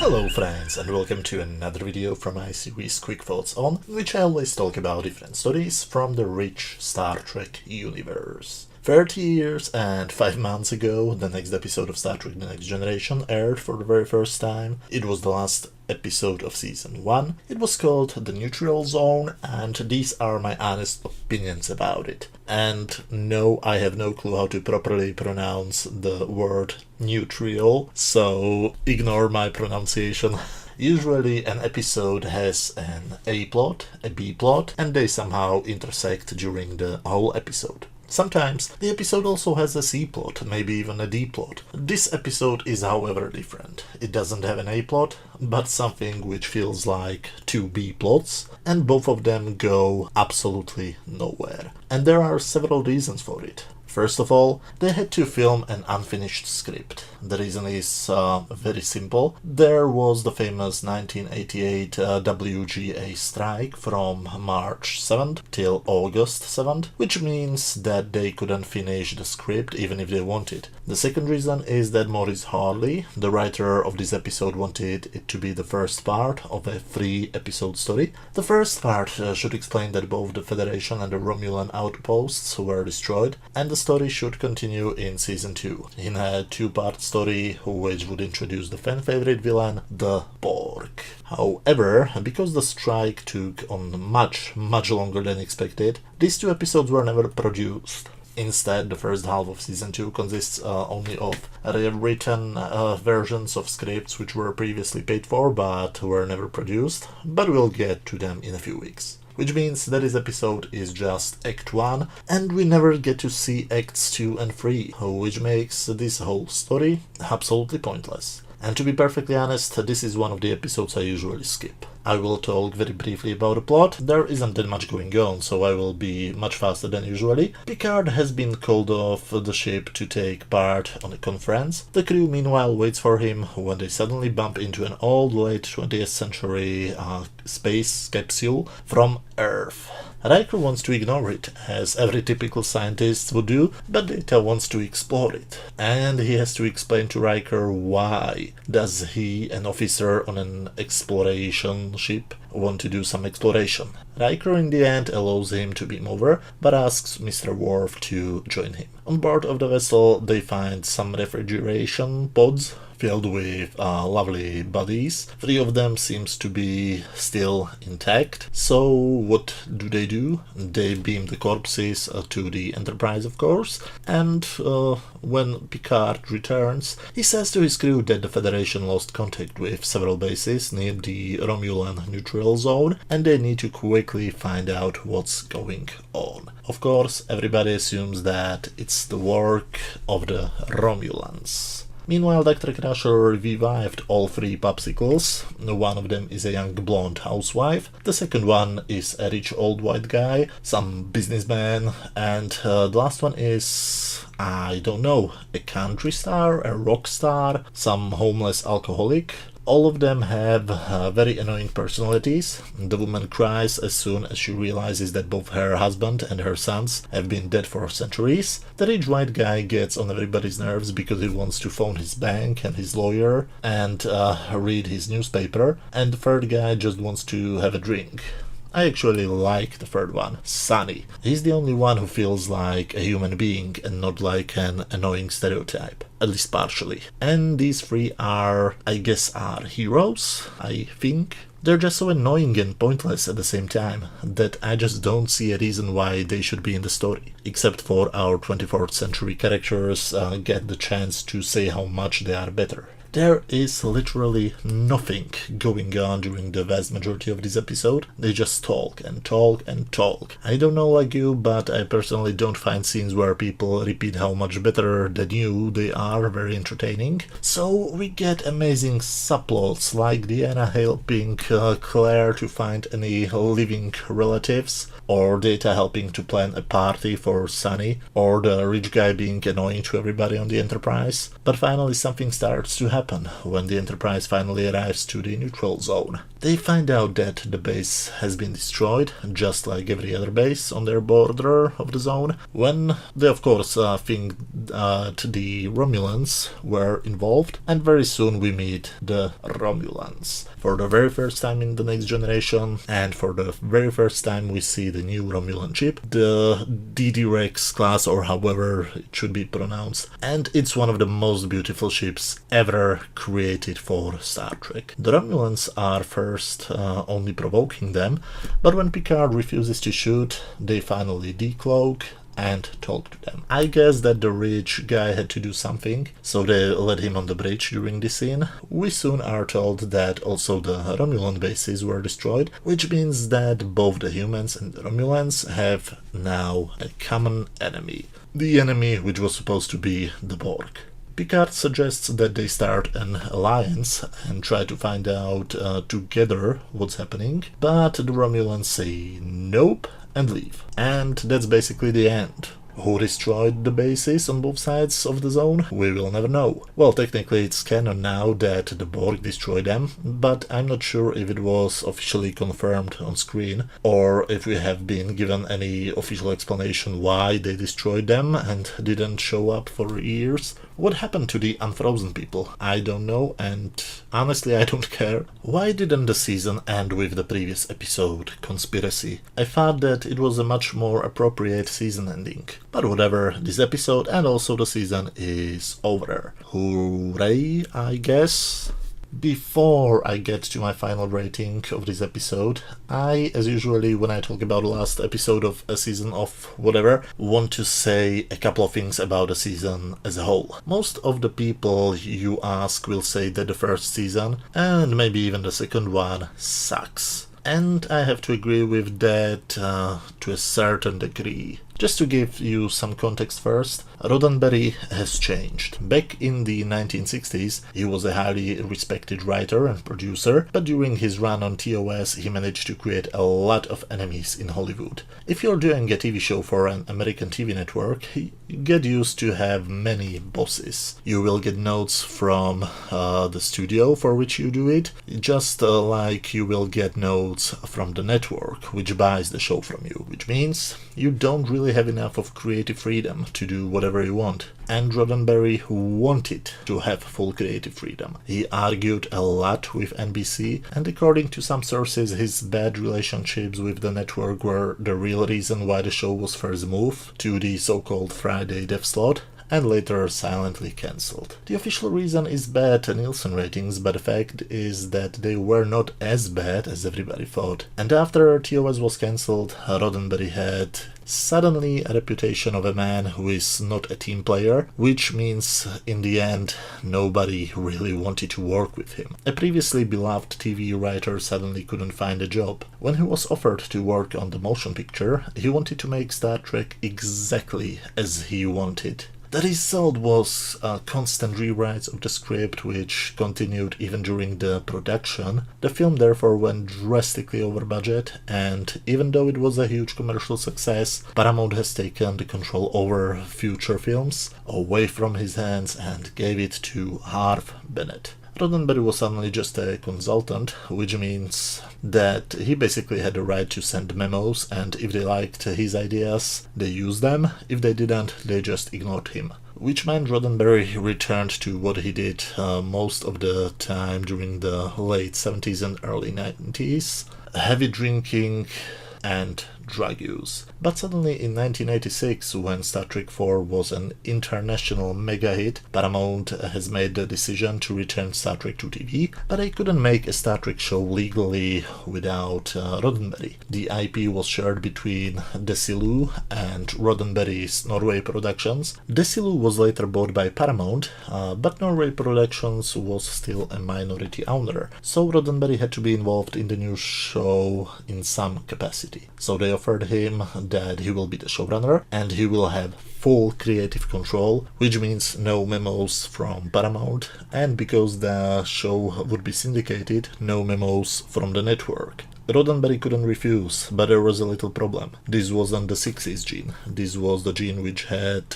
Hello friends, and welcome to another video from my series Quick Thoughts On, in which I always talk about different stories from the rich Star Trek universe. 30 years and 5 months ago, the next episode of Star Trek The Next Generation aired for the very first time. It was the last episode of Season 1. It was called The Neutral Zone, and these are my honest opinions about it. And no, I have no clue how to properly pronounce the word neutral, so ignore my pronunciation. Usually an episode has an A plot, a B plot, and they somehow intersect during the whole episode. Sometimes the episode also has a C plot, maybe even a D plot. This episode is however different. It doesn't have an A plot, but something which feels like two B plots, and both of them go absolutely nowhere. And there are several reasons for it. First of all, they had to film an unfinished script. The reason is very simple. There was the famous 1988 WGA strike from March 7th till August 7th, which means that they couldn't finish the script even if they wanted. The second reason is that Maurice Hurley, the writer of this episode, wanted it to be the first part of a 3-episode story. The first part should explain that both the Federation and the Romulan outposts were destroyed, and the story should continue in Season 2, in a 2-part story which would introduce the fan-favorite villain, the Borg. However, because the strike took on much longer than expected, these 2 episodes were never produced. Instead, the first half of Season 2 consists only of rewritten versions of scripts which were previously paid for but were never produced, but we'll get to them in a few weeks. Which means that this episode is just Act 1, and we never get to see Acts 2 and 3, which makes this whole story absolutely pointless. And to be perfectly honest, this is one of the episodes I usually skip. I will talk very briefly about the plot. There isn't that much going on, so I will be much faster than usually. Picard has been called off the ship to take part on a conference. The crew meanwhile waits for him when they suddenly bump into an old late 20th century space capsule from Earth. Riker wants to ignore it, as every typical scientist would do, but Data wants to explore it. And he has to explain to Riker why does he, an officer on an exploration ship, want to do some exploration. Riker in the end allows him to beam over, but asks Mr. Worf to join him. On board of the vessel they find some refrigeration pods filled with lovely bodies. 3 of them seems to be still intact. So what do? They beam the corpses to the Enterprise, of course, and when Picard returns, he says to his crew that the Federation lost contact with several bases near the Romulan neutral zone, and they need to quickly find out what's going on. Of course, everybody assumes that it's the work of the Romulans. Meanwhile, Dr. Crusher revived all 3 popsicles. One of them is a young blonde housewife, the second one is a rich old white guy, some businessman, and the last one is, I don't know, a country star, a rock star, some homeless alcoholic. All of them have very annoying personalities. The woman cries as soon as she realizes that both her husband and her sons have been dead for centuries. The rich white guy gets on everybody's nerves because he wants to phone his bank and his lawyer and read his newspaper, and the third guy just wants to have a drink. I actually like the third one, Sonny. He's the only one who feels like a human being and not like an annoying stereotype, at least partially. And these 3 are heroes, I think. They're just so annoying and pointless at the same time that I just don't see a reason why they should be in the story, except for our 24th century characters get the chance to say how much they are better. There is literally nothing going on during the vast majority of this episode. They just talk and talk and talk. I don't know like you, but I personally don't find scenes where people repeat how much better than you they are very entertaining. So we get amazing subplots like Deanna helping Claire to find any living relatives, or Data helping to plan a party for Sunny, or the rich guy being annoying to everybody on the Enterprise. But finally something starts to happen happen when the Enterprise finally arrives to the neutral zone. They find out that the base has been destroyed, just like every other base on their border of the zone, when they of course think that the Romulans were involved, and very soon we meet the Romulans. For the very first time in the Next Generation, and for the very first time we see the new Romulan ship, the DD-Rex class, or however it should be pronounced, and it's one of the most beautiful ships ever created for Star Trek. The Romulans are first only provoking them, but when Picard refuses to shoot, they finally decloak and talk to them. I guess that the rich guy had to do something, so they let him on the bridge during this scene. We soon are told that also the Romulan bases were destroyed, which means that both the humans and the Romulans have now a common enemy. The enemy which was supposed to be the Borg. Picard suggests that they start an alliance and try to find out together what's happening, but the Romulans say nope and leave. And that's basically the end. Who destroyed the bases on both sides of the zone? We will never know. Well, technically it's canon now that the Borg destroyed them, but I'm not sure if it was officially confirmed on screen, or if we have been given any official explanation why they destroyed them and didn't show up for years. What happened to the unfrozen people? I don't know, and honestly I don't care. Why didn't the season end with the previous episode, Conspiracy? I thought that it was a much more appropriate season ending. But whatever, this episode and also the season is over. Hooray, I guess. Before I get to my final rating of this episode, I, as usually when I talk about the last episode of a season of whatever, want to say a couple of things about the season as a whole. Most of the people you ask will say that the first season, and maybe even the second one, sucks. And I have to agree with that to a certain degree. Just to give you some context first, Roddenberry has changed. Back in the 1960s, he was a highly respected writer and producer, but during his run on TOS, he managed to create a lot of enemies in Hollywood. If you're doing a TV show for an American TV network, you get used to have many bosses. You will get notes from the studio for which you do it, just like you will get notes from the network which buys the show from you, which means you don't really have enough of creative freedom to do whatever you want. And Roddenberry wanted to have full creative freedom. He argued a lot with NBC, and according to some sources, his bad relationships with the network were the real reason why the show was first moved to the so-called Friday dev slot, and later silently cancelled. The official reason is bad Nielsen ratings, but the fact is that they were not as bad as everybody thought. And after TOS was cancelled, Roddenberry had suddenly a reputation of a man who is not a team player, which means in the end nobody really wanted to work with him. A previously beloved TV writer suddenly couldn't find a job. When he was offered to work on the motion picture, he wanted to make Star Trek exactly as he wanted. The result was constant rewrites of the script, which continued even during the production. The film therefore went drastically over budget, and even though it was a huge commercial success, Paramount has taken the control over future films away from his hands and gave it to Harve Bennett. Roddenberry was suddenly just a consultant, which means that he basically had the right to send memos, and if they liked his ideas, they used them. If they didn't, they just ignored him. Which meant Roddenberry returned to what he did most of the time during the late 70s and early 90s, heavy drinking and drug use. But suddenly in 1986, when Star Trek IV was an international mega hit, Paramount has made the decision to return Star Trek to TV, but they couldn't make a Star Trek show legally without Roddenberry. The IP was shared between Desilu and Roddenberry's Norway Productions. Desilu was later bought by Paramount, but Norway Productions was still a minority owner, so Roddenberry had to be involved in the new show in some capacity. So they offered him that he will be the showrunner and he will have full creative control, which means no memos from Paramount, and because the show would be syndicated, no memos from the network. Roddenberry couldn't refuse, but there was a little problem. This wasn't the 60s gene. This was the gene which had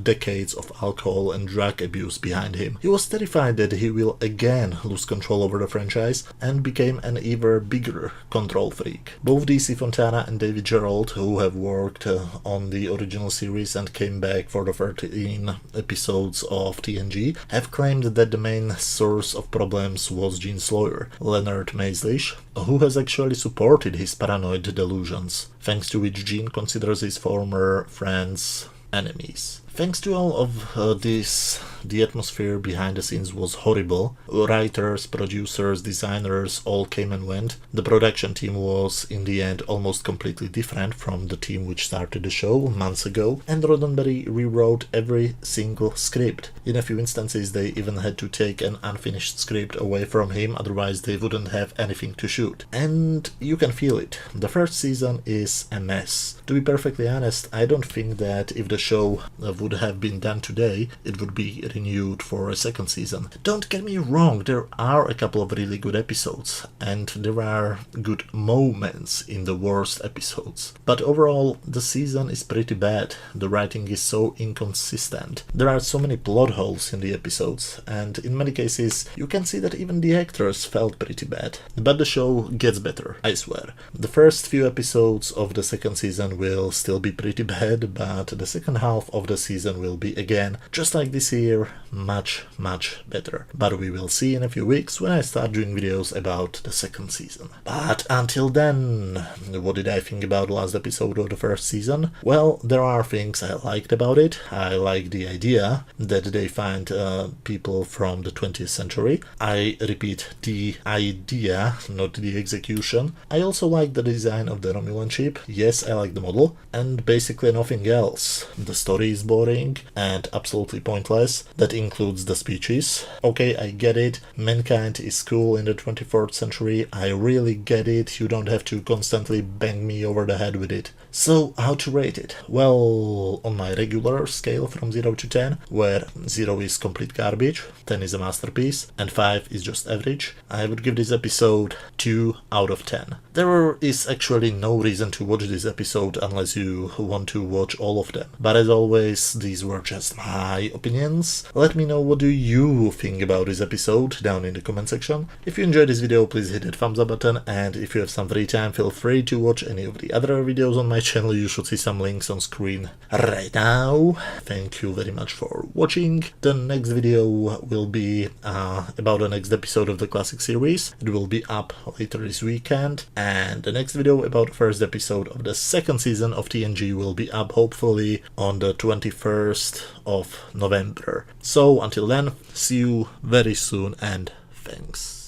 decades of alcohol and drug abuse behind him. He was terrified that he will again lose control over the franchise and became an even bigger control freak. Both DC Fontana and David Gerrold, who have worked on the original series and came back for the 13 episodes of TNG, have claimed that the main source of problems was Gene's lawyer, Leonard Maislish, who has actually supported his paranoid delusions, thanks to which Gene considers his former friends enemies. Thanks to all of this, the atmosphere behind the scenes was horrible. Writers, producers, designers all came and went. The production team was, in the end, almost completely different from the team which started the show months ago, and Roddenberry rewrote every single script. In a few instances, they even had to take an unfinished script away from him, otherwise they wouldn't have anything to shoot. And you can feel it. The first season is a mess. To be perfectly honest, I don't think that if the show would have been done today, it would be renewed for a second season. Don't get me wrong, there are a couple of really good episodes, and there are good moments in the worst episodes. But overall, the season is pretty bad. The writing is so inconsistent. There are so many plot holes in the episodes, and in many cases, you can see that even the actors felt pretty bad. But the show gets better, I swear. The first few episodes of the second season will still be pretty bad, but the second half of the season will be again, just like this year, much better. But we will see in a few weeks when I start doing videos about the second season. But until then, what did I think about the last episode of the first season? Well, there are things I liked about it. I like the idea that they find people from the 20th century. I repeat, the idea, not the execution. I also like the design of the Romulan ship. Yes, I like the model, and basically nothing else. The story is boring and absolutely pointless. That includes the speeches. Okay, I get it. Mankind is cool in the 24th century. I really get it. You don't have to constantly bang me over the head with it. So, how to rate it? Well, on my regular scale from 0 to 10, where 0 is complete garbage, 10 is a masterpiece, and 5 is just average, I would give this episode 2 out of 10. There is actually no reason to watch this episode unless you want to watch all of them. But as always, these were just my opinions. Let me know what do you think about this episode down in the comment section. If you enjoyed this video, please hit that thumbs up button, and if you have some free time, feel free to watch any of the other videos on my channel. You should see some links on screen right now. Thank you very much for watching. The next video will be about the next episode of the classic series. It will be up later this weekend, and the next video about the first episode of the second season of TNG will be up hopefully on the 21st of November. So until then, see you very soon, and thanks.